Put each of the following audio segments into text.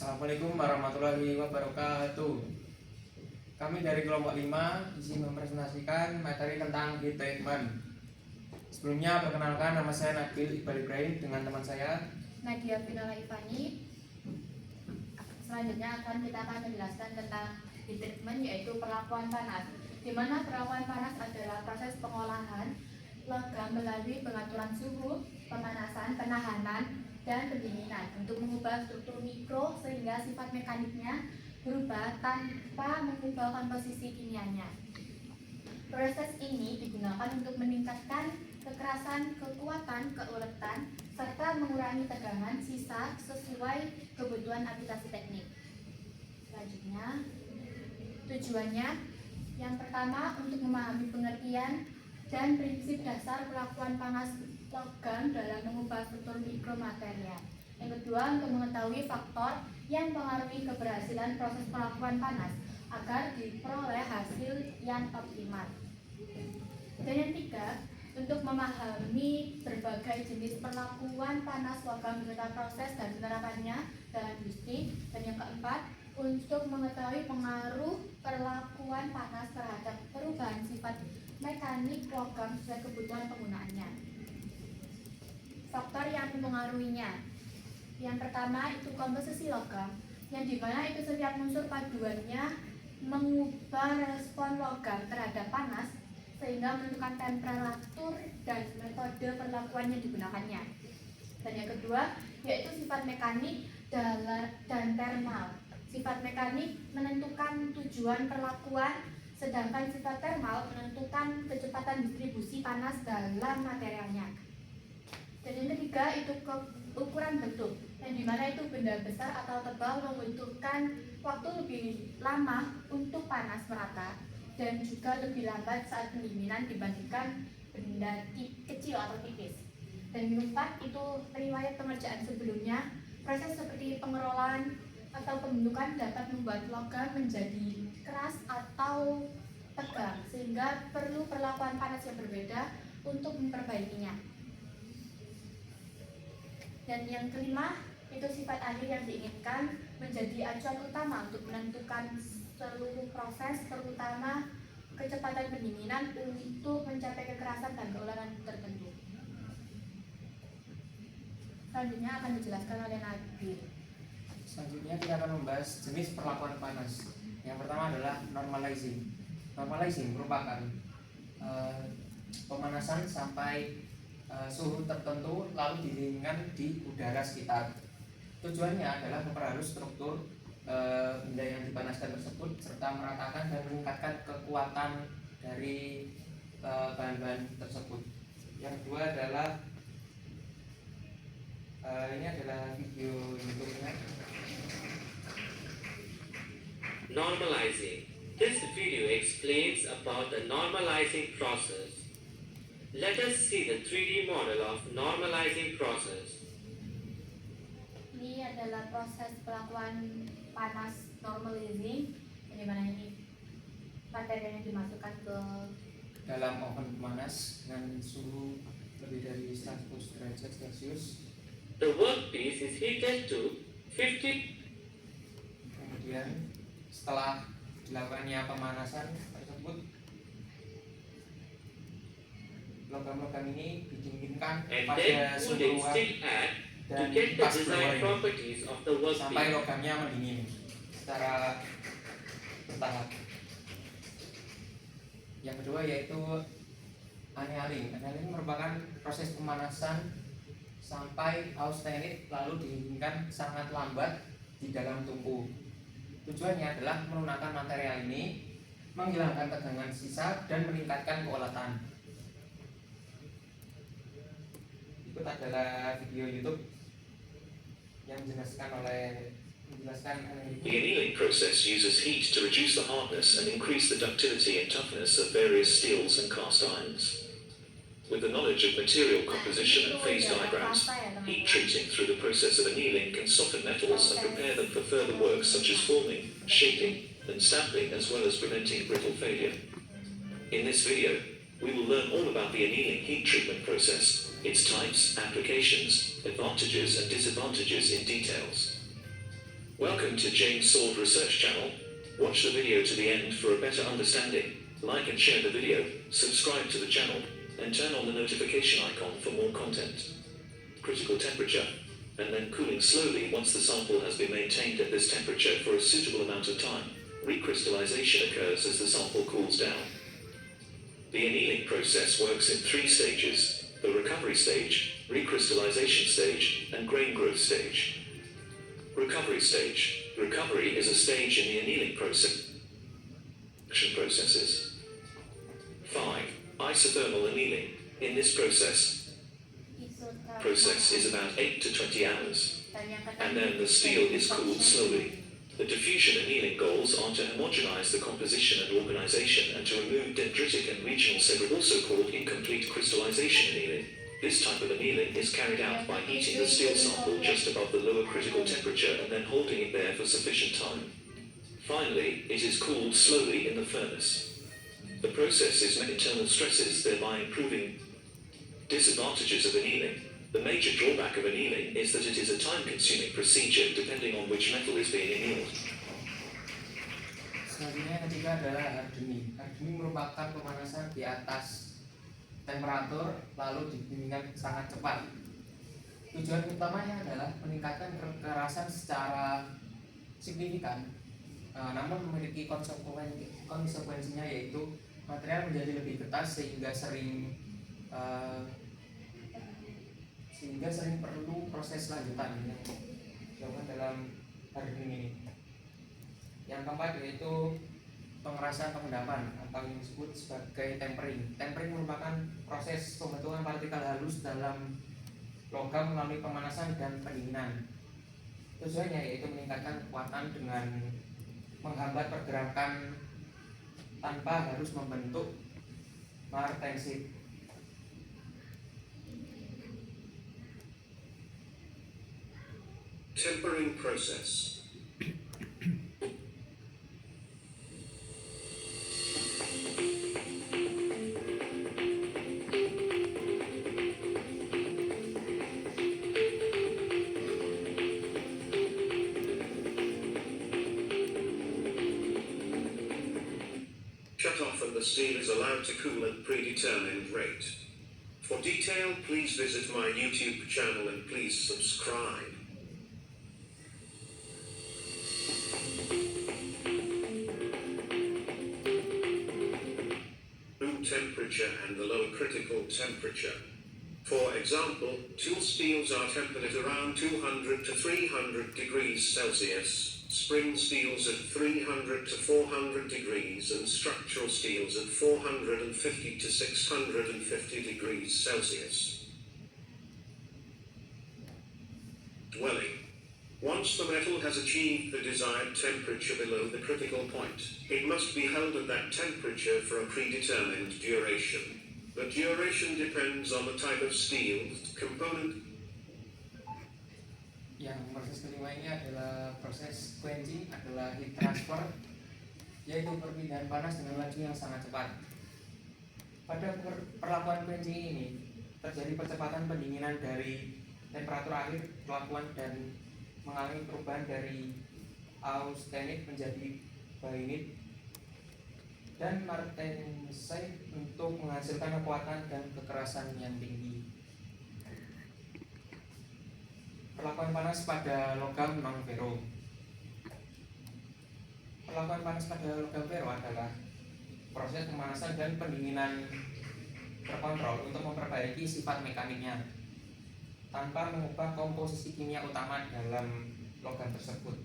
Assalamualaikum warahmatullahi wabarakatuh. Kami dari kelompok 5 di sini mempresentasikan materi tentang heat treatment. Sebelumnya perkenalkan, nama saya Nabil Iqbal Ibrahim dengan teman saya Nadia Finala Ivani. Selanjutnya kita akan menjelaskan tentang heat treatment, yaitu perlakuan panas, di mana perlakuan panas adalah proses pengolahan logam melalui pengaturan suhu, pemanasan, penahanan, dan pendinginan untuk mengubah struktur mikro sehingga sifat mekaniknya berubah tanpa mengubah komposisi kimianya. Proses ini digunakan untuk meningkatkan kekerasan, kekuatan, keuletan, serta mengurangi tegangan sisa sesuai kebutuhan aplikasi teknik. Selanjutnya, tujuannya yang pertama untuk memahami pengertian dan prinsip dasar perlakuan panas logam dalam mengubah struktur mikromaterial. Yang kedua, untuk mengetahui faktor yang mempengaruhi keberhasilan proses perlakuan panas agar diperoleh hasil yang optimal. Dan yang ketiga, untuk memahami berbagai jenis perlakuan panas logam beserta proses dan penerapannya dalam industri. Dan yang keempat, untuk mengetahui pengaruh perlakuan panas terhadap perubahan sifat mekanik logam sesuai kebutuhan penggunaannya. Faktor yang mempengaruhinya, yang pertama itu komposisi logam, yang dimana itu setiap unsur paduannya mengubah respon logam terhadap panas sehingga menentukan temperatur dan metode perlakuan yang digunakannya. Dan yang kedua yaitu sifat mekanik dan thermal. Sifat mekanik menentukan tujuan perlakuan, sedangkan sifat thermal menentukan kecepatan distribusi panas dalam materialnya. Dan yang ketiga itu ukuran bentuk, yang dimana itu benda besar atau tebal membutuhkan waktu lebih lama untuk panas merata dan juga lebih lambat saat pendinginan dibandingkan benda kecil atau tipis. Dan yang keempat itu riwayat pengerjaan sebelumnya. Proses seperti pengerolan atau pembentukan dapat membuat logam menjadi keras atau tegang sehingga perlu perlakuan panas yang berbeda untuk memperbaikinya. Dan yang kelima itu sifat akhir yang diinginkan menjadi acuan utama untuk menentukan seluruh proses, terutama kecepatan pendinginan untuk mencapai kekerasan dan keuletan tertentu. Selanjutnya akan dijelaskan oleh Nabil. Selanjutnya kita akan membahas jenis perlakuan panas. Yang pertama adalah normalizing. Normalizing merupakan pemanasan sampai suhu tertentu lalu didinginkan di udara sekitar. Tujuannya adalah memperhalus struktur benda yang dipanaskan tersebut serta meratakan dan meningkatkan kekuatan dari bahan-bahan tersebut. Yang kedua adalah ini adalah video YouTube-nya. Normalizing. This video explains about the normalizing process. Let us see the 3D model of normalizing process. Ini adalah proses pelakuan panas normalizing, di mana ini materialnya dimasukkan ke dalam oven pemanas dengan suhu lebih dari 100 derajat Celcius. The workpiece is heated to 50. Kemudian setelah dilakukannya pemanasan tersebut, logam-logam ini didinginkan And pada then suhu cooling ruang still add to dan get the pas design bergoreng properties of the sampai workpiece. logamnya mendingin secara bertahap. Yang kedua yaitu annealing. Annealing merupakan proses pemanasan sampai austenit lalu didinginkan sangat lambat di dalam tungku. Tujuannya adalah melunakan material ini, menghilangkan tegangan sisa dan meningkatkan keuletan. Berikut adalah video YouTube yang menjelaskan The annealing process uses heat to reduce the hardness and increase the ductility and toughness of various steels and cast irons. With the knowledge of material composition and phase diagrams, heat treating through the process of annealing can soften metals and prepare them for further works such as forming, shaping, and stamping, as well as preventing brittle failure. In this video, we will learn all about the annealing heat treatment process, its types, applications, advantages and disadvantages in details. Welcome to James Sword Research Channel. Watch the video to the end for a better understanding. Like and share the video, subscribe to the channel, and turn on the notification icon for more content. Critical temperature, and then cooling slowly once the sample has been maintained at this temperature for a suitable amount of time. Recrystallization occurs as the sample cools down. The annealing process works in 3 stages: the recovery stage, recrystallization stage, and grain growth stage. Recovery stage. Recovery is a stage in the annealing processes. 5. Isothermal annealing. In this process is about 8 to 20 hours, and then the steel is cooled slowly. The diffusion annealing goals are to homogenize the composition and organization and to remove dendritic and regional segregation, also called incomplete crystallization annealing. This type of annealing is carried out by heating the steel sample just above the lower critical temperature and then holding it there for sufficient time. Finally, it is cooled slowly in the furnace. The process is met internal stresses, thereby improving disadvantages of annealing. The major drawback of annealing is that it is a time-consuming procedure depending on which metal is being annealed. Selanjutnya yang ketiga adalah hardening. Hardening merupakan pemanasan di atas temperatur lalu didinginkan sangat cepat. Tujuan utamanya adalah meningkatkan kekerasan secara signifikan, namun memiliki konsekuensinya yaitu material menjadi lebih ketat sehingga sering perlu proses lanjutan yang dilakukan dalam hardening ini. Yang keempat yaitu pengerasan pengendapan atau yang disebut sebagai tempering. Tempering merupakan proses pembentukan partikel halus dalam logam melalui pemanasan dan pendinginan. Tujuannya yaitu meningkatkan kekuatan dengan menghambat pergerakan tanpa harus membentuk martensit. Tempering process. Shut off and the steel is allowed to cool at predetermined rate. For detail, please visit my YouTube channel and please subscribe. Room temperature and the lower critical temperature. For example, tool steels are tempered at around 200 to 300 degrees Celsius. Spring steels at 300 to 400 degrees and structural steels at 450 to 650 degrees Celsius. Dwelling. Once the metal has achieved the desired temperature below the critical point, it must be held at that temperature for a predetermined duration. The duration depends on the type of steel, component. Yang proses kelima ini adalah proses quenching, adalah heat transfer, yaitu perpindahan panas dengan laju yang sangat cepat. Pada perlakuan quenching ini terjadi percepatan pendinginan dari temperatur akhir pelakuan dan mengalami perubahan dari austenit menjadi bainit dan martensite untuk menghasilkan kekuatan dan kekerasan yang tinggi. Perlakuan panas pada logam non-ferro. Perlakuan panas pada logam ferro adalah proses pemanasan dan pendinginan terkontrol untuk memperbaiki sifat mekaniknya tanpa mengubah komposisi kimia utama dalam logam tersebut.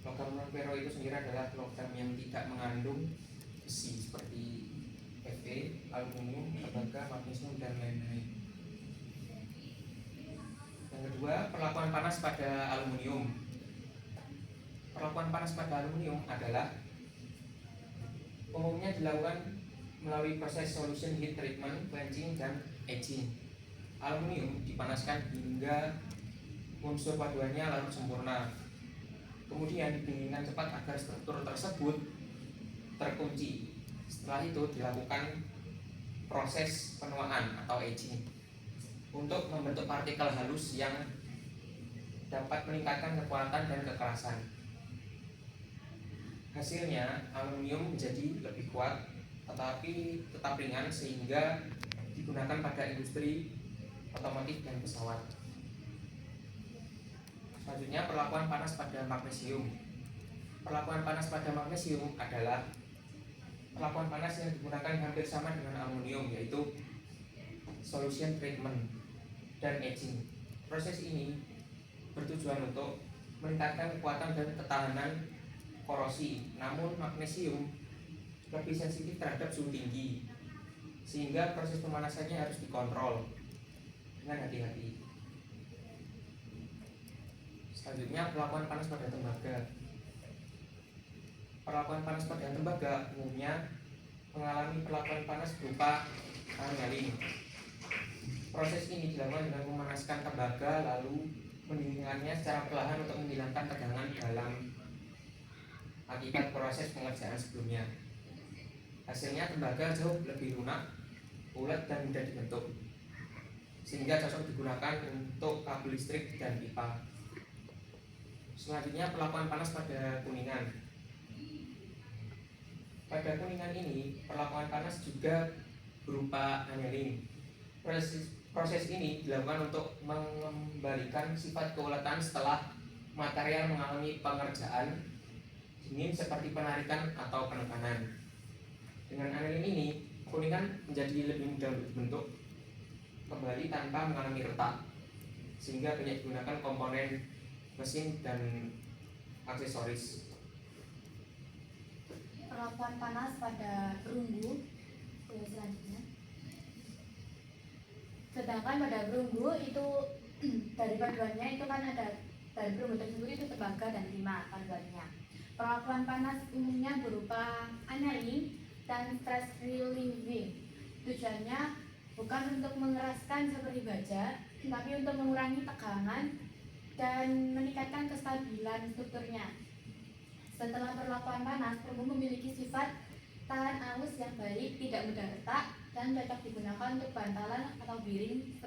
Logam non-ferro itu sendiri adalah logam yang tidak mengandung besi seperti Fe, aluminium, tembaga, magnesium, dan lain-lain. Yang kedua, perlakuan panas pada aluminium. Perlakuan panas pada aluminium adalah umumnya dilakukan melalui proses solution heat treatment, quenching, dan etching. Aluminium dipanaskan hingga unsur paduannya larut sempurna. Kemudian didinginkan cepat agar struktur tersebut terkunci. Setelah itu dilakukan proses penuaan atau etching untuk membentuk partikel halus yang dapat meningkatkan kekuatan dan kekerasan. Hasilnya, aluminium menjadi lebih kuat tetapi tetap ringan sehingga digunakan pada industri otomotif dan pesawat. Selanjutnya, perlakuan panas pada magnesium. Perlakuan panas pada magnesium adalah perlakuan panas yang digunakan hampir sama dengan aluminium, yaitu solution treatment dan etching. Proses ini bertujuan untuk meningkatkan kekuatan dan ketahanan korosi. Namun magnesium lebih sensitif terhadap suhu tinggi, sehingga proses pemanasannya harus dikontrol dengan hati-hati. Selanjutnya, perlakuan panas pada tembaga. Perlakuan panas pada tembaga umumnya mengalami perlakuan panas berupa annealing. Proses ini dilakukan dengan memanaskan tembaga lalu mendinginkannya secara perlahan untuk menghilangkan tegangan dalam akibat proses pengerjaan sebelumnya. Hasilnya tembaga jauh lebih lunak, bulat dan mudah dibentuk, sehingga cocok digunakan untuk kabel listrik dan pipa. Selanjutnya, perlakuan panas pada kuningan. Pada kuningan ini, perlakuan panas juga berupa annealing. Proses ini dilakukan untuk mengembalikan sifat keuletan setelah material mengalami pengerjaan dingin seperti penarikan atau penekanan. Dengan annealing ini, kuningan menjadi lebih mudah dibentuk kembali tanpa mengalami retak, sehingga banyak digunakan komponen mesin dan aksesoris. Perlakuan panas pada perunggu selanjutnya. Sedangkan pada perunggu itu dari paduannya itu kan ada dari perunggu tersebut itu tembaga dan timah paduannya. Perlakuan panas umumnya berupa annealing dan stress relieving. Tujuannya bukan untuk mengeraskan seperti baja, tapi untuk mengurangi tegangan dan meningkatkan kestabilan strukturnya. Setelah perlakuan panas, perunggu memiliki sifat tahan arus yang baik, tidak mudah retak, dan cocok digunakan untuk bantalan atau biring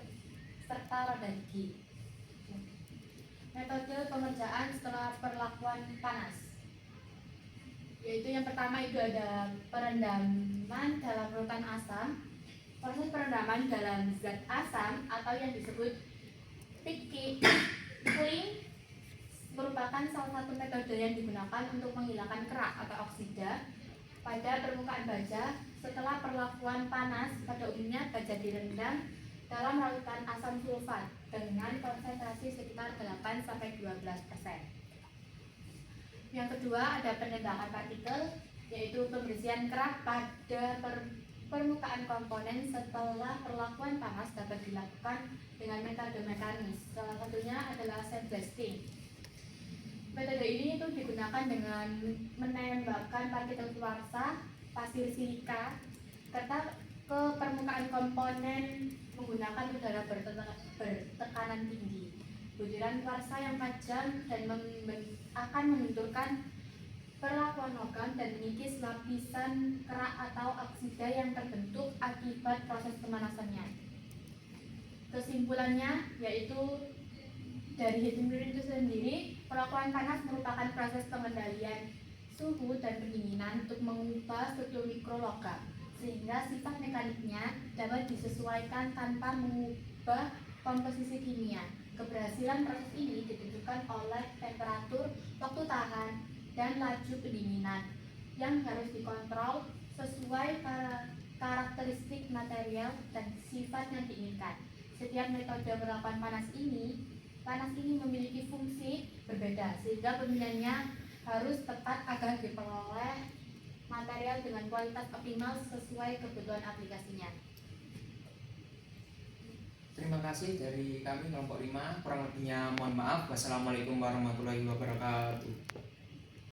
serta roda gigi. Metode pengerjaan setelah perlakuan panas, yaitu yang pertama itu ada perendaman dalam larutan asam. Proses perendaman dalam zat asam atau yang disebut pickling merupakan salah satu metode yang digunakan untuk menghilangkan kerak atau oksida pada permukaan baja. Setelah perlakuan panas, pada umumnya baja direndam dalam larutan asam sulfat dengan konsentrasi sekitar 8-12%. Yang kedua ada penembakan partikel, yaitu pembersihan kerak pada permukaan komponen setelah perlakuan panas dapat dilakukan dengan metode mekanis. Salah satunya adalah sandblasting. Metode ini itu digunakan dengan menembakkan partikel kuarsa, pasir silika, serta ke permukaan komponen menggunakan udara bertekanan tinggi. Butiran kuarsa yang tajam dan akan membenturkan perlakuan logam dan mengikis lapisan kerak atau oksida yang terbentuk akibat proses pemanasannya. Kesimpulannya yaitu dari hitung itu sendiri, perlakuan panas merupakan proses pengendalian suhu dan pendinginan untuk mengubah struktur mikrologam sehingga sifat mekaniknya dapat disesuaikan tanpa mengubah komposisi kimia. Keberhasilan proses ini ditentukan oleh temperatur, waktu tahan, dan laju pendinginan yang harus dikontrol sesuai karakteristik material dan sifat yang diinginkan. Setiap metode perlakuan panas ini memiliki fungsi berbeda sehingga pemilihannya harus tepat agar diperoleh material dengan kualitas optimal sesuai kebutuhan aplikasinya. Terima kasih dari kami kelompok 5. Kurang lebihnya mohon maaf. Wassalamualaikum warahmatullahi wabarakatuh.